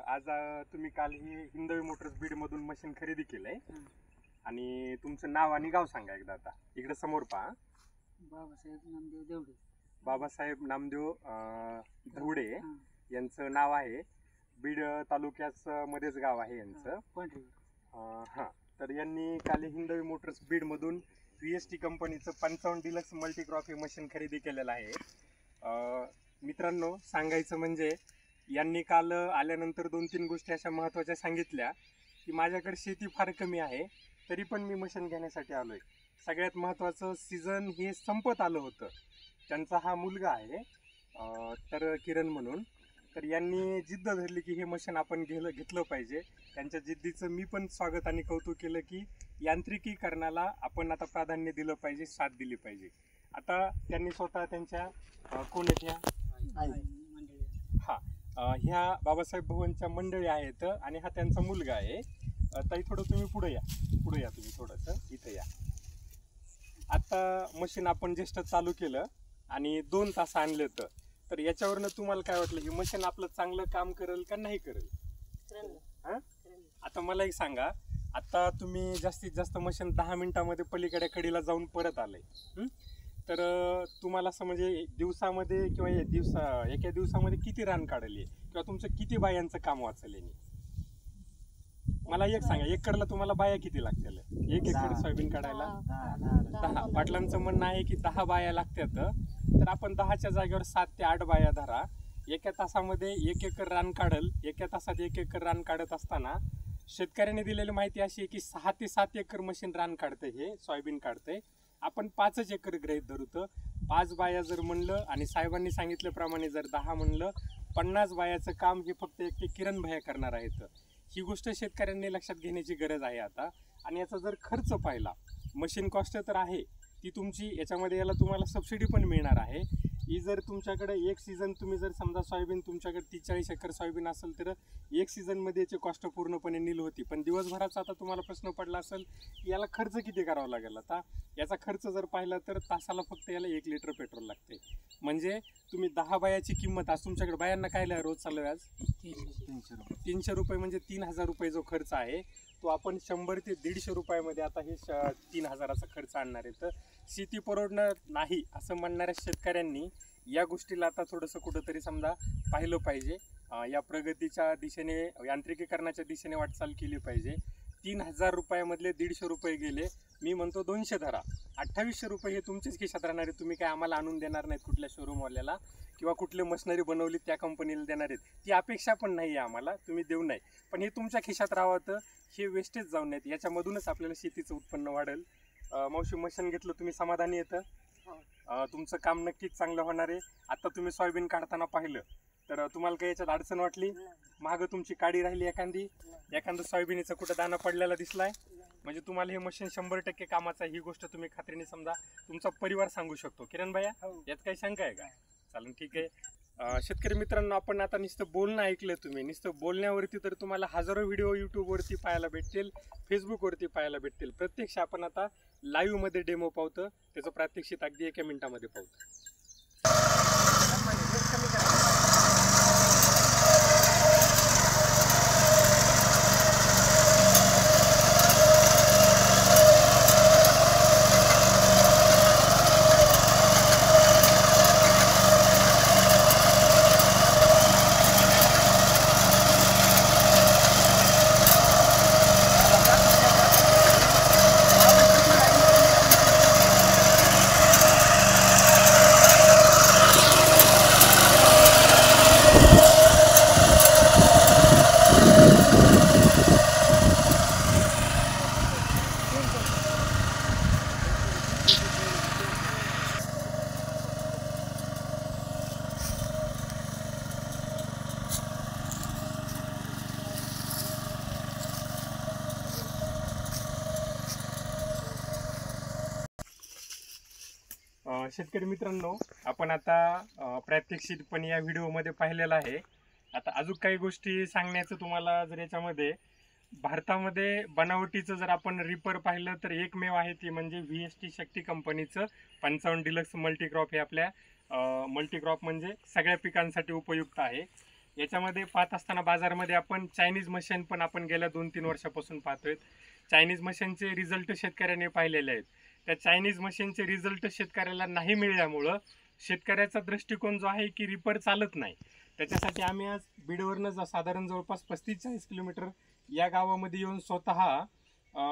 आज तुम्ही काल ही हिंदवी मोटर्स बीड मधून मशीन खरेदी केलंय आणि तुमचं नाव आणि गाव सांगा एकदा. आता इकडे समोर पहा. बाबासाहेब नामदेव देवडे. बाबासाहेब नामदेव धवडे यांचं नाव आहे. बीड तालुक्याच मध्येच गाव आहे यांचं. हा, तर यांनी काल हिंदवी मोटर्स बीड मधून VST कंपनीचं 55 डिलक्स मल्टीक्रॉप हे मशीन खरेदी केलेलं आहे. मित्रांनो, सांगायचं म्हणजे यांनी काल आल्यानंतर 2-3 गोष्टी अशा महत्त्वाच्या सांगितल्या की माझ्याकडे शेती फार कमी आहे, तरी पण मी मशीन घेण्यासाठी आलोय. सगळ्यात महत्त्वाचं, सीझन हे संपत आलं होतं. त्यांचा हा मुलगा आहे तर किरण म्हणून. तर यांनी जिद्द धरली की हे मशीन आपण घेतलं पाहिजे. त्यांच्या जिद्दीचं मी पण स्वागत आणि कौतुक केलं की यांत्रिकीकरणाला आपण आता प्राधान्य दिलं पाहिजे, साथ दिली पाहिजे. आता त्यांनी स्वतः त्यांच्या कोण आहेत ह्या बाबासाहेब भवनच्या मंडळी आहेत आणि हा त्यांचा मुलगा आहे. ताई, थोडं तुम्ही पुढे या तुम्ही थोडंसं इथं या. आता मशीन आपण जस्ट चालू केलं आणि 2 तास आणले तर याच्यावरनं तुम्हाला काय वाटलं, हे मशीन आपलं चांगलं काम करेल का नाही करेल? आता मला एक सांगा, आता तुम्ही जास्तीत जास्त मशीन 10 मिनिटामध्ये पलीकडे कडीला जाऊन परत आलंय, तर तुम्हाला असं म्हणजे दिवसामध्ये किंवा एका दिवसामध्ये किती रान काढली किंवा तुमचं किती बायांचं काम वाचलं? मला एक सांगा, एकरला तुम्हाला बाया किती लागतील? 1 एकर सोयाबीन काढायला 10. पाटलांचं म्हणणं आहे की 10 बाया लागतात. तर आपण 10च्या जागेवर 7 ते 8 बाया धरा. एका तासामध्ये 1 एकर रान काढल. एका तासात 1 एकर रान काढत असताना शेतकऱ्यांनी दिलेली माहिती अशी आहे की 6 ते 7 एकर मशीन रान काढते, हे सोयाबीन काढते. आपण 5 एकर गृहीत धरू. 5 बाया जर म्हणलं आणि साहेबांनी सांगितल्याप्रमाणे जर 10 म्हणलं, 50 बायाचं काम हे फक्त एकटे किरण भैया करणार आहेत. ही गोष्ट शेतकऱ्यांनी लक्षात घेण्याची गरज आहे आता. आणि याचा जर खर्च पाहिला, मशीन कॉस्ट तर आहे ती तुमची, याच्यामध्ये याला तुम्हाला सबसिडी पण मिळणार आहे. ही जर तुमच्याकडे एक सीझन, तुम्ही जर समजा सोयाबीन तुमच्याकडे 30-40 एकर सोयाबीन असेल तर एक सीझनमध्ये याची कॉस्ट पूर्णपणे नील होती. पण दिवसभराचा आता तुम्हाला प्रश्न पडला असेल की याला खर्च किती करावा लागेल. आता याचा खर्च जर पाहिला तर तासाला फक्त याला 1 लिटर पेट्रोल लागते. म्हणजे तुम्ही 10 बायाची किंमत, आज तुमच्याकडे बायांना काय रोज चालू आहे? आज 300 रुपये. म्हणजे 3000 रुपये जो खर्च आहे तो आपण 100 ते 150 रुपयामध्ये आता हे 3000चा खर्च आणणार आहे. तर शेती परवडणार नाही असं म्हणणाऱ्या शेतकऱ्यांनी या गोष्टीला आता थोडंसं कुठंतरी समजा पाहिलं पाहिजे. या प्रगतीच्या दिशेने, यांत्रिकीकरणाच्या दिशेने वाटचाल केली पाहिजे. 3000 रुपयामधले 150 रुपये गेले, मी म्हणतो 200 धरा. 2800 रुपये हे तुमचेच खिशात राहणार आहे. तुम्ही काय आम्हाला आणून देणार नाहीत कुठल्या शोरूमवाल्याला किंवा कुठली मशिनरी बनवली त्या कंपनीला देणार आहेत. ती अपेक्षा पण नाही आहे आम्हाला, तुम्ही देऊ नाही. पण हे तुमच्या खिशात राहावं, हे वेस्टेज जाऊ नयेत. याच्यामधूनच आपल्याला शेतीचं उत्पन्न वाढेल. मावशी, मशीन घेतलं तुम्ही समाधानी येतं? तुमचं काम नक्कीच चांगलं होणार आहे. आता तुम्ही सोयाबीन काढताना पाहिलं तर तुम्हाला काही याच्यात अडचण वाटली? मागं तुमची काडी राहिली एखादं सोयाबीनीचा कुठं दाना पडलेला दिसलाय? म्हणजे तुम्हाला हे मशीन 100% कामाचं आहे, ही गोष्ट तुम्ही खात्रीने समजा तुमचा परिवार सांगू शकतो. किरण भैया, यात काही शंका आहे का? चालेल, ठीक आहे. शेतकरी मित्रांनो, आपण आता नुसतं बोलणं ऐकलं. तुम्ही नुसतं बोलण्यावरती तर तुम्हाला हजारो व्हिडिओ यूट्यूबवरती पाहायला भेटतील, फेसबुकवरती पाहायला भेटतील. प्रत्यक्ष आपण आता लाईव्हमध्ये डेमो पाहतो, त्याचं प्रात्यक्षिक अगदी 1 मिनिटामध्ये पाहतो. शेतकरी मित्रांनो, आपण आता प्रात्यक्षिकपणे या व्हिडिओमध्ये पाहिलेलं आहे. आता अजून काही गोष्टी सांगण्याचं तुम्हाला, जर याच्यामध्ये भारतामध्ये बनावटीचं जर आपण रिपर पाहिलं तर एकमेव आहे, ती म्हणजे VST शक्ती कंपनीचं 55 डिलक्स मल्टीक्रॉप. हे आपल्या मल्टीक्रॉप म्हणजे सगळ्या पिकांसाठी उपयुक्त आहे. याच्यामध्ये पाहत असताना बाजारामध्ये आपण चायनीज मशीन पण आपण गेल्या 2-3 वर्षापासून पाहतोय. चायनीज मशीनचे रिझल्ट शेतकऱ्यांनी पाहिलेले आहेत. त्या चायनीज मशीनचे रिझल्ट शेतकऱ्याला नाही मिळाल्यामुळं शेतकऱ्याचा दृष्टिकोन जो आहे की रिपर चालत नाही. त्याच्यासाठी आम्ही आज बीडवरनं साधारण जवळपास 35-40 किलोमीटर या गावामध्ये येऊन स्वतः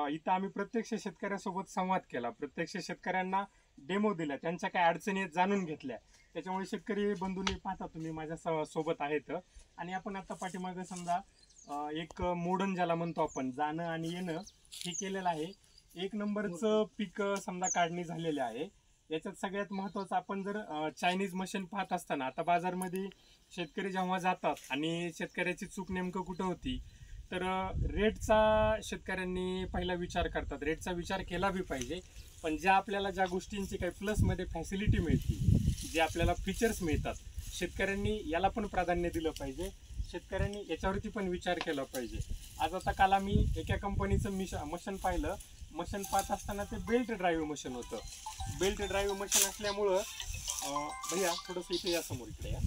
इथं आम्ही प्रत्यक्ष शेतकऱ्यासोबत संवाद केला. प्रत्यक्ष शेतकऱ्यांना डेमो दिला, त्यांच्या काय अडचणी आहेत जाणून घेतल्या. त्याच्यामुळे शेतकरी बंधूंनी पाहता तुम्ही माझ्या सोबत आहेत. आणि आपण आता पाठीमागं समजा एक मोडन ज्याला म्हणतो आपण, जाणं आणि येणं हे केलेलं आहे. 1 नंबरचं पीक समजा काढणी झालेले आहे. याच्यात सगळ्यात महत्त्वाचं आपण जर चायनीज मशीन पाहत असताना आता बाजारमध्ये शेतकरी जेव्हा जातात आणि शेतकऱ्याची चूक नेमकं कुठं होती तर रेटचा शेतकऱ्यांनी पहिला विचार करतात. रेटचा विचार केला बी पाहिजे, पण ज्या गोष्टींची काही प्लसमध्ये फॅसिलिटी मिळते, जे आपल्याला फीचर्स मिळतात, शेतकऱ्यांनी याला पण प्राधान्य दिलं पाहिजे. शेतकऱ्यांनी याच्यावरती पण विचार केला पाहिजे. आज आता काल आम्ही एका कंपनीचं मशीन पाहिलं. मशीन पाहत असताना ते बेल्ट ड्राईव्ह मशीन होतं. बेल्ट ड्राईव्ह मशीन असल्यामुळं भैया थोडंसं इथे या, समोर इकडे या.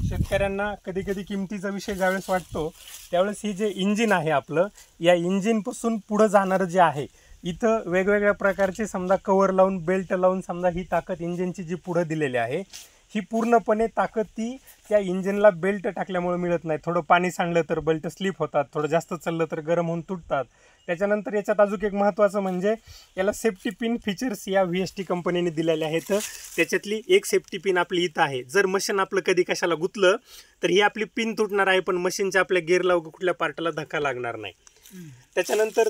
शेतकऱ्यांना कधी कधी किमतीचा विषय ज्यावेळेस वाटतो त्यावेळेस हे जे इंजिन आहे आपलं, या इंजिनपासून पुढं जाणारं जे आहे, इथं वेगवेगळ्या प्रकारचे समजा कवर लावून बेल्ट लावून समजा ही ताकद इंजिनची जी पुढं दिलेली आहे, ही पूर्णपणे ताकद ती त्या इंजिनला बेल्ट टाकल्यामुळे मिळत नाही. थोडं पाणी सांडलं तर बेल्ट स्लिप होतात, थोडं जास्त चाललं तर गरम होऊन तुटतात. त्याच्यानंतर याच्यात अजून एक महत्त्वाचं म्हणजे याला सेफ्टी पिन फीचर्स या VST कंपनीने दिलेले आहेत. त्याच्यातली एक सेफ्टी पिन आपली इथं आहे. जर मशीन आपलं कधी कशाला गुतलं तर ही आपली पिन तुटणार आहे, पण मशीनच्या आपल्या गिअरला कुठल्या पार्टला धक्का लागणार नाही. त्याच्यानंतर